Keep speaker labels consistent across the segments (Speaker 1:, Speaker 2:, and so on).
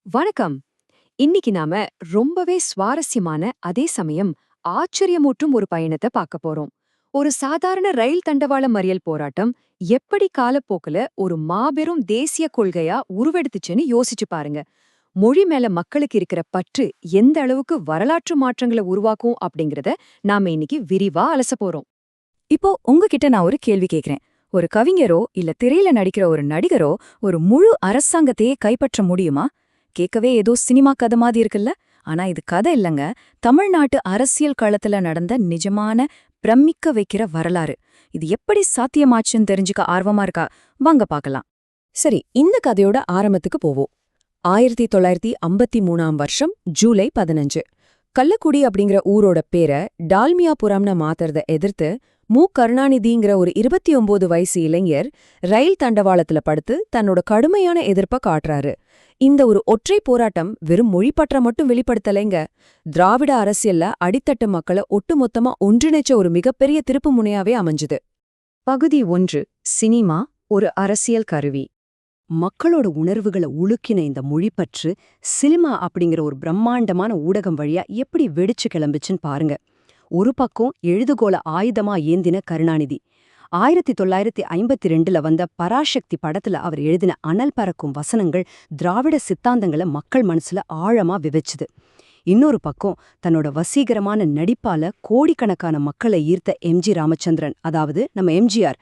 Speaker 1: வணக்கம். இன்னைக்கு நாம ரொம்பவே சுவாரஸ்யமான அதே சமயம் ஆச்சரியமூட்டும் ஒரு பயணத்தை பார்க்க போறோம். ஒரு சாதாரண ரயில் தண்டவாள மறியல் போராட்டம் எப்படி காலப்போக்குல ஒரு மாபெரும் தேசிய கொள்கையா உருவெடுத்துச்சுன்னு யோசிச்சு பாருங்க. மொழி மேல மக்களுக்கு இருக்கிற பற்று எந்த அளவுக்கு வரலாற்று மாற்றங்களை உருவாக்கும் அப்படிங்கறத நாம இன்னைக்கு விரிவா அலச போறோம்.
Speaker 2: இப்போ உங்ககிட்ட நான் ஒரு கேள்வி கேக்குறேன். ஒரு கவிஞரோ இல்ல திரையில நடிக்கிற ஒரு நடிகரோ ஒரு முழு அரசாங்கத்தையே கைப்பற்ற முடியுமா? கேட்கவே ஏதோ சினிமா கதை மாதிரி இருக்குல்ல. ஆனா இது கதை இல்லங்க. தமிழ்நாட்டு அரசியல் களத்துல நடந்த நிஜமான பிரமிக்க வைக்கிற வரலாறு. இது எப்படி சாத்தியமாச்சுன்னு தெரிஞ்சுக்க ஆர்வமா இருக்கா? வாங்க பார்க்கலாம். சரி, இந்த கதையோட ஆரம்பத்துக்கு போவோம். 1953ஆம் வருஷம் ஜூலை 15. கள்ளக்குடி அப்படிங்கிற ஊரோட பேரை டால்மியாபுரம்னு மாத்துறத எதிர்த்து கருணாநிதிங்கிற ஒரு 29 வயசு இளைஞர் ரயில் தண்டவாளத்துல படுத்து தன்னோட கடுமையான எதிர்ப்ப காட்டுறாரு. இந்த ஒரு ஒற்றை போராட்டம் வெறும் மொழிப்பற்ற மட்டும் வெளிப்படுத்தலைங்க. திராவிட அரசியல்ல அடித்தட்டு மக்களை ஒட்டுமொத்தமா ஒன்றிணைச்ச ஒரு மிகப்பெரிய திருப்பு முனையாவே அமைஞ்சுது.
Speaker 1: பகுதி 1. சினிமா ஒரு அரசியல் கருவி. மக்களோட உணர்வுகளை உலுக்கின இந்த மொழிப்பற்று சினிமா அப்படிங்கிற ஒரு பிரம்மாண்டமான ஊடகம் வழியா எப்படி வெடிச்சு கிளம்பிச்சுன்னு பாருங்க. ஒரு பக்கம் எழுதுகோல ஆயுதமா ஏந்தின கருணாநிதி. 1952ல வந்த பராசக்தி படத்துல அவர் எழுதின அனல் பறக்கும் வசனங்கள் திராவிட சித்தாந்தங்களை மக்கள் மனசுல ஆழமா விதைச்சுது. இன்னொரு பக்கம் தன்னோட வசீகரமான நடிப்பால கோடிக்கணக்கான மக்களை ஈர்த்த எம்ஜி ராமச்சந்திரன், அதாவது நம்ம எம்ஜிஆர்,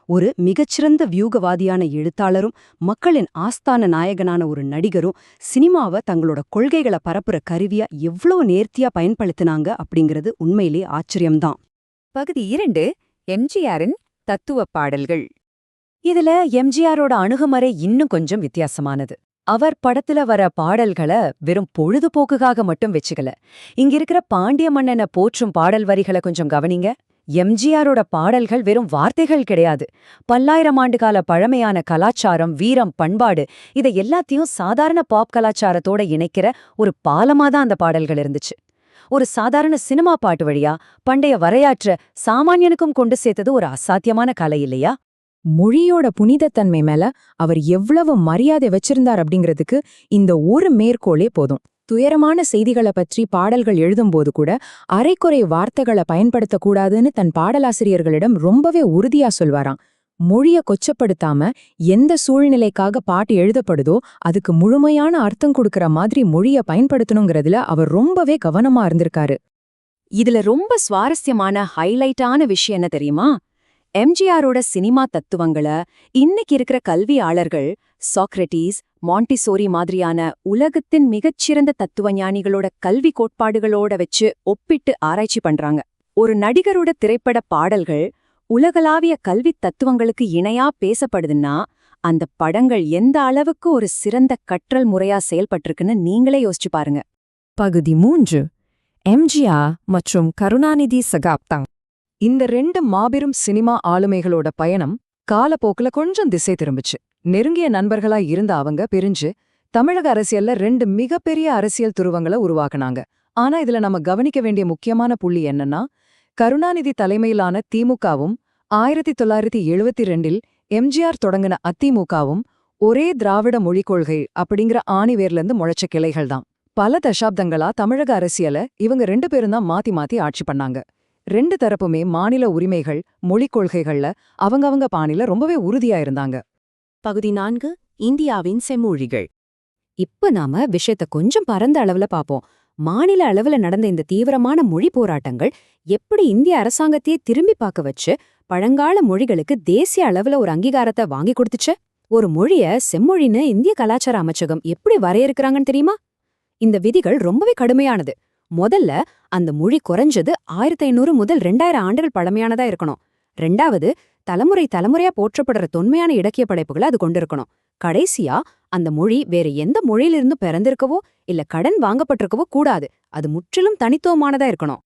Speaker 1: ஒரு மிகச்சிறந்த வியூகவாதியான எழுத்தாளரும் மக்களின் ஆஸ்தான நாயகனான ஒரு நடிகரும் சினிமாவை தங்களோட கொள்கைகளை பரப்புற கருவியா எவ்வளோ நேர்த்தியா பயன்படுத்தினாங்க அப்படிங்கிறது உண்மையிலே ஆச்சரியம்தான்.
Speaker 2: பகுதி 2. எம்ஜிஆரின் தத்துவ பாடல்கள். இதுல எம்ஜிஆரோட அணுகுமுறை இன்னும் கொஞ்சம் வித்தியாசமானது. அவர் படத்துல வர பாடல்களை வெறும் பொழுதுபோக்குக்காக மட்டும் வச்சுக்கல. இங்கிருக்கிற பாண்டிய மன்னனை போற்றும் பாடல் வரிகளை கொஞ்சம் கவனிங்க. எம்ஜிஆரோட பாடல்கள் வெறும் வார்த்தைகள் கிடையாது. பல்லாயிரம் ஆண்டுகால பழமையான கலாச்சாரம், வீரம், பண்பாடு, இதை எல்லாத்தையும் சாதாரண பாப் கலாச்சாரத்தோட இணைக்கிற ஒரு பாலமாதான் அந்த பாடல்கள் இருந்துச்சு. ஒரு சாதாரண சினிமா பாட்டு வழியா பண்டைய வரையாற்ற சாமானியனுக்கும் கொண்டு சேர்த்தது ஒரு அசாத்தியமான கலை இல்லையா?
Speaker 3: மொழியோட புனிதத்தன்மை மேல அவர் எவ்வளவு மரியாதை வச்சிருந்தார் அப்படிங்கிறதுக்கு இந்த ஒரு மேற்கோளே போதும். துயரமான செய்திகளை பற்றி பாடல்கள் எழுதும்போது கூட அரைக்குறை வார்த்தைகளை பயன்படுத்தக்கூடாதுன்னு தன் பாடலாசிரியர்களிடம் ரொம்பவே உறுதியா சொல்வாராம். மொழிய கொச்சப்படுத்தாம எந்த சூழ்நிலைக்காக பாட்டு எழுதப்படுதோ அதுக்கு முழுமையான அர்த்தம் கொடுக்கற மாதிரி மொழிய பயன்படுத்தணுங்கிறதுல அவர் ரொம்பவே கவனமா இருந்திருக்காரு.
Speaker 2: இதுல ரொம்ப சுவாரஸ்யமான ஹைலைட்டான விஷயம் என்ன தெரியுமா? எம்ஜிஆரோட சினிமா தத்துவங்களை இன்னைக்கு இருக்கிற கல்வியாளர்கள் சாக்ரட்டிஸ், மாண்டிசோரி மாதிரியான உலகத்தின் மிகச்சிறந்த தத்துவ ஞானிகளோட கல்வி கோட்பாடுகளோட வச்சு ஒப்பிட்டு ஆராய்ச்சி பண்றாங்க. ஒரு நடிகரோட திரைப்பட பாடல்கள் உலகளாவிய கல்வி தத்துவங்களுக்கு இணையா பேசப்படுதுன்னா அந்த படங்கள் எந்த அளவுக்கு ஒரு சிறந்த கற்றல் முறையா செயல்பட்டிருக்குன்னு நீங்களே யோசிச்சு பாருங்க.
Speaker 3: பகுதி 3. எம்ஜிஆர் மற்றும் கருணாநிதி சகாப்தம்.
Speaker 1: இந்த 2 மாபெரும் சினிமா ஆளுமைகளோட பயணம் காலப்போக்குல கொஞ்சம் திசை திரும்பிச்சு. நெருங்கிய நண்பர்களா இருந்த அவங்க பிரிஞ்சு தமிழக அரசியல்ல 2 மிகப்பெரிய அரசியல் துருவங்களை உருவாக்குனாங்க. ஆனா இதுல நம்ம கவனிக்க வேண்டிய முக்கியமான புள்ளி என்னன்னா, கருணாநிதி தலைமையிலான திமுகவும் 1972இல் எம்ஜிஆர் தொடங்கின அதிமுகவும் ஒரே திராவிட மொழிக் கொள்கை அப்படிங்கிற ஆணிவேர்லேருந்து முளைச்ச கிளைகள் தான். பல தசாப்தங்களா தமிழக அரசியல இவங்க 2 பேரும் தான் மாத்தி மாத்தி ஆட்சி பண்ணாங்க. 2 தரப்புமே மாநில உரிமைகள், மொழிக் கொள்கைகள்ல அவங்கவங்க பாணில ரொம்பவே உறுதியா இருந்தாங்க.
Speaker 2: பகுதி 4. இந்தியாவின் செம்மொழிகள். இப்ப நாம விஷயத்த கொஞ்சம் பரந்த அளவுல பாப்போம். மாநில அளவுல நடந்த இந்த தீவிரமான மொழி போராட்டங்கள் எப்படி இந்திய அரசாங்கத்தையே திரும்பி பார்க்க வச்சு பழங்கால மொழிகளுக்கு தேசிய அளவுல ஒரு அங்கீகாரத்தை வாங்கி கொடுத்துச்சு. ஒரு மொழிய செம்மொழின்னு இந்திய கலாச்சார அமைச்சகம் எப்படி வரையறுக்கிறாங்கன்னு தெரியுமா? இந்த விதிகள் ரொம்பவே கடுமையானது. முதல்ல அந்த மொழி குறைஞ்சது 1500 முதல் 2000 ஆண்டுகள் பழமையானதா இருக்கணும். 2வது, தலைமுறையா போற்றப்படுற தொன்மையான இலக்கிய படைப்புகளை அது கொண்டிருக்கணும். கடைசியா அந்த மொழி வேற எந்த மொழியிலிருந்து பிறந்திருக்கவோ இல்ல கடன் வாங்கப்பட்டிருக்கவோ கூடாது. அது முற்றிலும் தனித்துவமானதா இருக்கணும்.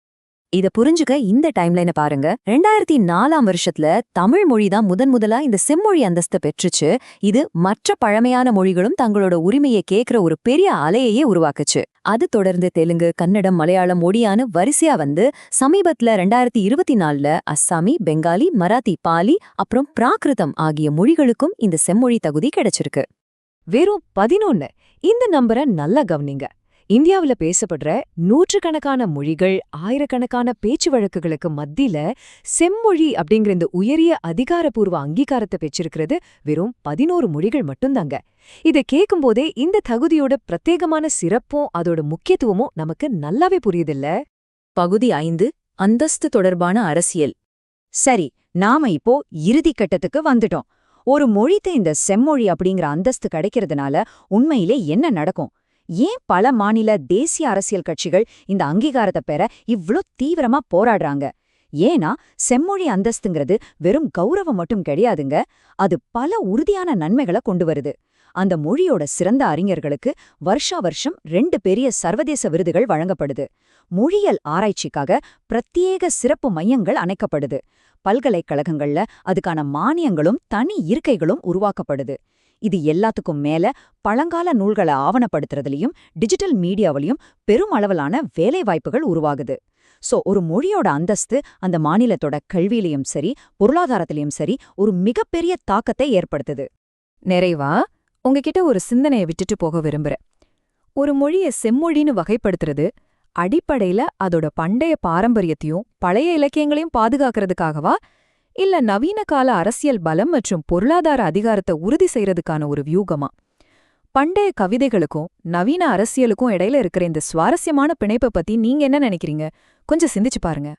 Speaker 2: இத புரிஞ்சுக்க இந்த டைம்லைனை பாருங்க. 2004ஆம் வருஷத்துல தமிழ் மொழிதான் முதலா இந்த செம்மொழி அந்தஸ்து பெற்றுச்சு. இது மற்ற பழமையான மொழிகளும் தங்களோட உரிமையை கேட்கிற ஒரு பெரிய அலையையே உருவாக்குச்சு. அது தொடர்ந்து தெலுங்கு, கன்னடம், மலையாளம், ஒடியான்னு வரிசையா வந்து சமீபத்துல 2024ல அஸ்ஸாமி, பெங்காலி, மராத்தி, பாலி அப்புறம் பிராகிருதம் ஆகிய மொழிகளுக்கும் இந்த செம்மொழி தகுதி கிடைச்சிருக்கு. வெறும் 11 இந்த நம்பரை நல்லா கவனிங்க. இந்தியாவுல பேசப்படுற நூற்றுக்கணக்கான மொழிகள், ஆயிரக்கணக்கான பேச்சு வழக்குகளுக்கு மத்தியில செம்மொழி அப்படிங்கிற இந்த உயரிய அதிகாரப்பூர்வ அங்கீகாரத்தை பெற்றிருக்கிறது வெறும் 11 மொழிகள் மட்டும்தாங்க. இதை கேட்கும்போதே இந்த தகுதியோட பிரத்யேகமான சிறப்பும் அதோட முக்கியத்துவமும் நமக்கு நல்லாவே புரியுதில்ல?
Speaker 4: பகுதி 5 அந்தஸ்து தொடர்பான அரசியல். சரி, நாம இப்போ இறுதி கட்டத்துக்கு வந்துட்டோம். ஒரு மொழிக்கு இந்த செம்மொழி அப்படிங்கிற அந்தஸ்து கிடைக்கிறதுனால உண்மையிலே என்ன நடக்கும்? ஏன் பல மாநில தேசிய அரசியல் கட்சிகள் இந்த அங்கீகாரத்தை பெற இவ்ளோ தீவிரமா போராடுறாங்க? ஏன்னா செம்மொழி அந்தஸ்துங்கிறது வெறும் கௌரவம் மட்டும் கிடையாதுங்க, அது பல உறுதியான நன்மைகளை கொண்டு வருது. அந்த மொழியோட சிறந்த அறிஞர்களுக்கு வருஷா வருஷம் 2 பெரிய சர்வதேச விருதுகள் வழங்கப்படுது. மொழியியல் ஆராய்ச்சிக்காக பிரத்யேக சிறப்பு மையங்கள் அமைக்கப்படுது. பல்கலைக்கழகங்கள்ல அதுக்கான மானியங்களும் தனி இருக்கைகளும் உருவாக்கப்படுது. இது எல்லாத்துக்கும் மேல பழங்கால நூல்களை ஆவணப்படுத்துறதுலயும் டிஜிட்டல் மீடியாவிலையும் பெரும் அளவிலான வேலைவாய்ப்புகள் உருவாகுது. ஒரு மொழியோட அந்தஸ்து அந்த மாநிலத்தோட கல்வியிலையும் சரி, பொருளாதாரத்திலையும் சரி ஒரு மிகப்பெரிய தாக்கத்தை ஏற்படுத்துது.
Speaker 3: நிறைவா உங்ககிட்ட ஒரு சிந்தனையை விட்டுட்டு போக விரும்புறேன். ஒரு மொழிய செம்மொழின்னு வகைப்படுத்துறது அடிப்படையில அதோட பண்டைய பாரம்பரியத்தையும் பழைய இலக்கியங்களையும் பாதுகாக்கிறதுக்காகவா, இல்ல நவீன கால அரசியல் பலம் மற்றும் பொருளாதார அதிகாரத்தை உறுதி செய்யறதுக்கான ஒரு வியூகமா? பண்டைய கவிதைகளுக்கும் நவீன அரசியலுக்கும் இடையில இருக்கிற இந்த சுவாரஸ்யமான பிணைப்பை பத்தி நீங்க என்ன நினைக்கிறீங்க? கொஞ்சம் சிந்திச்சு பாருங்க.